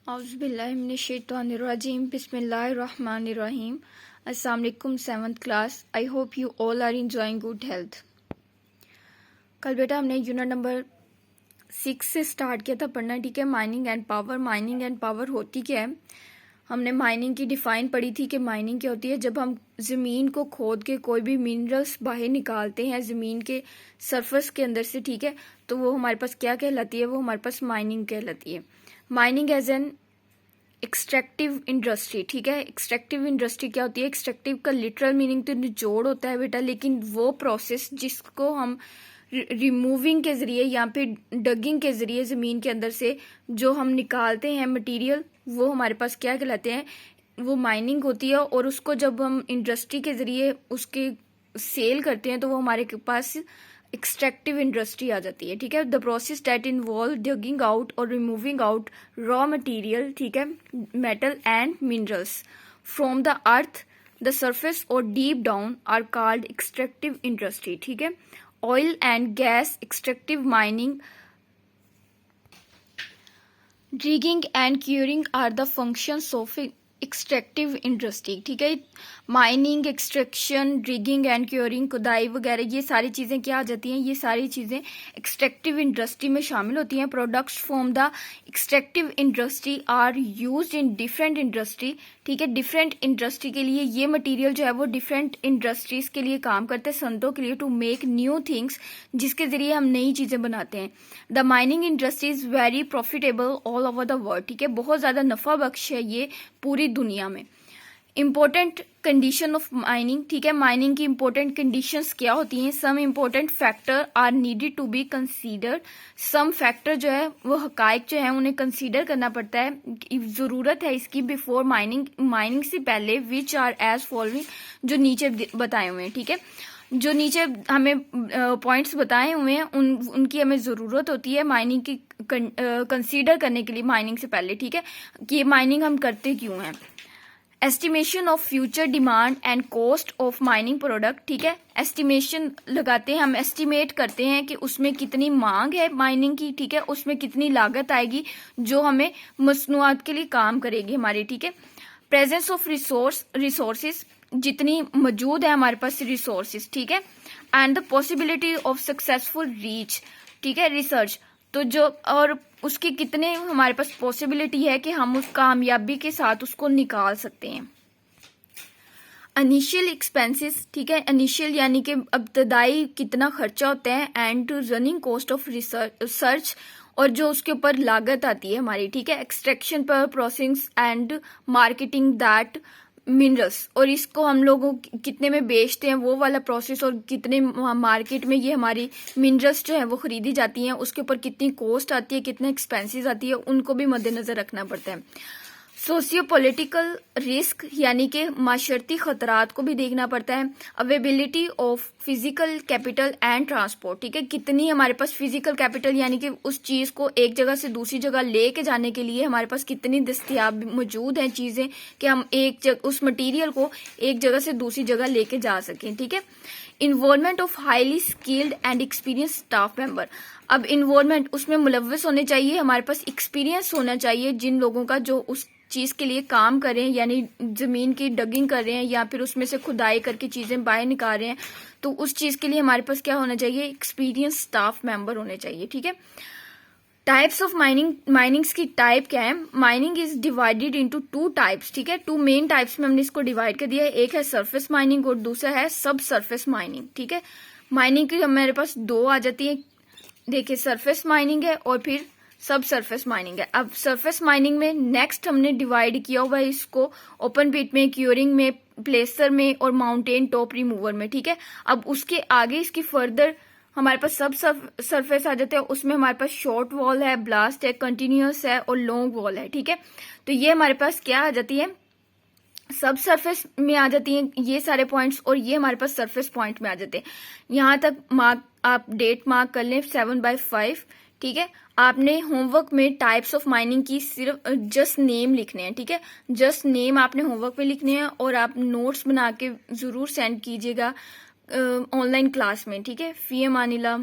Auzubillahiminash-shaytanir-rajim. Bismillahir-rahmanir-rahim. Assalamu alaikum 7th class. I hope you all are enjoying good health. कल बेटा हमने unit number 6 से start किया था पढ़ना, ठीक है। Mining and power. Mining and power होती क्या है? हमने माइनिंग की डिफाइन पढ़ी थी कि माइनिंग क्या होती है। जब हम ज़मीन को खोद के कोई भी मिनरल्स बाहर निकालते हैं ज़मीन के सरफेस के अंदर से, ठीक है, तो वो हमारे पास क्या कहलाती है? वो हमारे पास माइनिंग कहलाती है। Mining as an extractive industry, ठीक है। एक्सट्रैक्टिव इंडस्ट्री क्या होती है? एक्सट्रैक्टिव का लिटरल मीनिंग तो निचोड़ होता है बेटा, लेकिन वो प्रोसेस जिसको हम रिमूविंग के जरिए या फिर डगिंग के जरिए ज़मीन के अंदर से जो हम निकालते हैं मटेरियल, वो हमारे पास क्या कहलाते हैं? वो माइनिंग होती है। और उसको जब हम इंडस्ट्री के जरिए उसके सेल करते हैं तो वो हमारे पास एक्सट्रैक्टिव इंडस्ट्री आ जाती है, ठीक है। The process that involve digging out और रिमूविंग आउट रॉ मटेरियल, ठीक है, metal and minerals from the earth, the surface और deep down are called extractive industry, ठीक है। Oil and gas extractive mining, dredging and quarrying are the functions of extractive industry, ठीक है। Mining, extraction, dredging and quarrying, खुदाई वगैरह ये सारी चीज़ें क्या आ जाती हैं? ये सारी चीज़ें एक्सट्रैक्टिव इंडस्ट्री में शामिल होती हैं। Products from the extractive industry are used in different industry, ठीक है। डिफरेंट इंडस्ट्री के लिए ये मटेरियल जो है वो डिफरेंट इंडस्ट्रीज के लिए काम करते हैं, संतों के लिए, टू मेक न्यू थिंग्स, जिसके जरिए हम नई चीज़ें बनाते हैं। The mining industry is very profitable all over the world, ठीक है। बहुत ज़्यादा नफा बख्श है ये पूरी दुनिया में। इम्पोर्टेंट कंडीशन ऑफ माइनिंग, ठीक है। माइनिंग की इम्पोर्टेंट कंडीशंस क्या होती हैं? Some important factor are needed to be considered. Some factor जो है वो हकाइक जो है उन्हें कंसीडर करना पड़ता है, जरूरत है इसकी बिफोर माइनिंग, माइनिंग से पहले, विच आर एज फॉलोइंग, जो नीचे बताए हुए हैं, ठीक है। जो नीचे हमें पॉइंट्स बताए हुए हैं उनकी हमें ज़रूरत होती है माइनिंग की कंसीडर करने के लिए माइनिंग से पहले, ठीक है, कि ये माइनिंग हम करते क्यों हैं। Estimation of future demand and cost of mining product, ठीक है। एस्टिमेशन लगाते हैं, हम एस्टिमेट करते हैं कि उसमें कितनी मांग है माइनिंग की, ठीक है, उसमें कितनी लागत आएगी जो हमें मसनूआत के लिए काम करेगी हमारी, ठीक है। प्रेजेंस ऑफ रिसोर्सेज, जितनी मौजूद है हमारे पास रिसोर्सेज, ठीक है। And the possibility of successful reach, ठीक है, रिसर्च, तो जो और उसकी कितने हमारे पास पॉसिबिलिटी है कि हम उस कामयाबी के साथ उसको निकाल सकते हैं। इनिशियल एक्सपेंसेस, ठीक है, इनिशियल यानी कि इब्तदाई कितना खर्चा होता है, and running cost of research, और जो उसके ऊपर लागत आती है हमारी, ठीक है। एक्सट्रैक्शन पर processing and marketing that minerals, और इसको हम लोगों कितने में बेचते हैं वो वाला प्रोसेस, और कितने मार्केट में ये हमारी मिनरल्स जो है वो खरीदी जाती हैं, उसके ऊपर कितनी कॉस्ट आती है, कितने एक्सपेंसेस आती है, उनको भी मद्देनजर रखना पड़ता है। सोशियो पॉलिटिकल रिस्क यानी कि माशरती खतरात को भी देखना पड़ता है। Availability of physical capital and transport, ठीक है, कितनी हमारे पास फिजिकल कैपिटल यानी कि उस चीज को एक जगह से दूसरी जगह लेके जाने के लिए हमारे पास कितनी दस्तयाब मौजूद हैं चीजें कि हम उस मटेरियल को एक जगह से दूसरी जगह लेके जा सकें, ठीक है। Involvement of highly skilled and experience staff member, अब इन्वॉल्वमेंट उसमें मुलव्वस होने चाहिए, हमारे पास एक्सपीरियंस होना चाहिए जिन लोगों का जो उस चीज के लिए काम कर रहे हैं, यानी जमीन की डगिंग कर रहे हैं या फिर उसमें से खुदाई करके चीजें बाहर निकाल रहे हैं, तो उस चीज के लिए हमारे पास क्या होना चाहिए? एक्सपीरियंस स्टाफ मेंबर होने चाहिए, ठीक है। टाइप्स ऑफ माइनिंग, माइनिंग्स की टाइप क्या है? Mining is divided into 2 types, ठीक है। 2 मेन टाइप्स में हमने इसको डिवाइड कर दिया है, एक है सरफेस माइनिंग और दूसरा है सब सरफेस माइनिंग, ठीक है। माइनिंग की हमारे पास 2 आ जाती है, देखिए, सरफेस माइनिंग है और फिर सब सरफेस माइनिंग है। अब सरफेस माइनिंग में नेक्स्ट हमने डिवाइड किया हुआ है इसको ओपन पिट में, क्यूरिंग में, प्लेसर में और माउंटेन टॉप रिमूवर में, ठीक है। अब उसके आगे इसकी फर्दर हमारे पास सब सरफेस आ जाते हैं, उसमें हमारे पास शॉर्ट वॉल है, ब्लास्ट है, कंटिन्यूअस है और लॉन्ग वॉल है, ठीक है। तो ये हमारे पास क्या आ जाती है? सब सरफेस में आ जाती हैं ये सारे पॉइंट्स, और ये हमारे पास सरफेस पॉइंट में आ जाते हैं। यहाँ तक मार्क, आप डेट मार्क कर लें 7/5, ठीक है। आपने होमवर्क में टाइप्स ऑफ माइनिंग की सिर्फ जस्ट नेम लिखने हैं, ठीक है, जस्ट नेम आपने होमवर्क में लिखने हैं, और आप नोट्स बना के जरूर सेंड कीजिएगा ऑनलाइन क्लास में, ठीक है। फी अमानिल्लाह।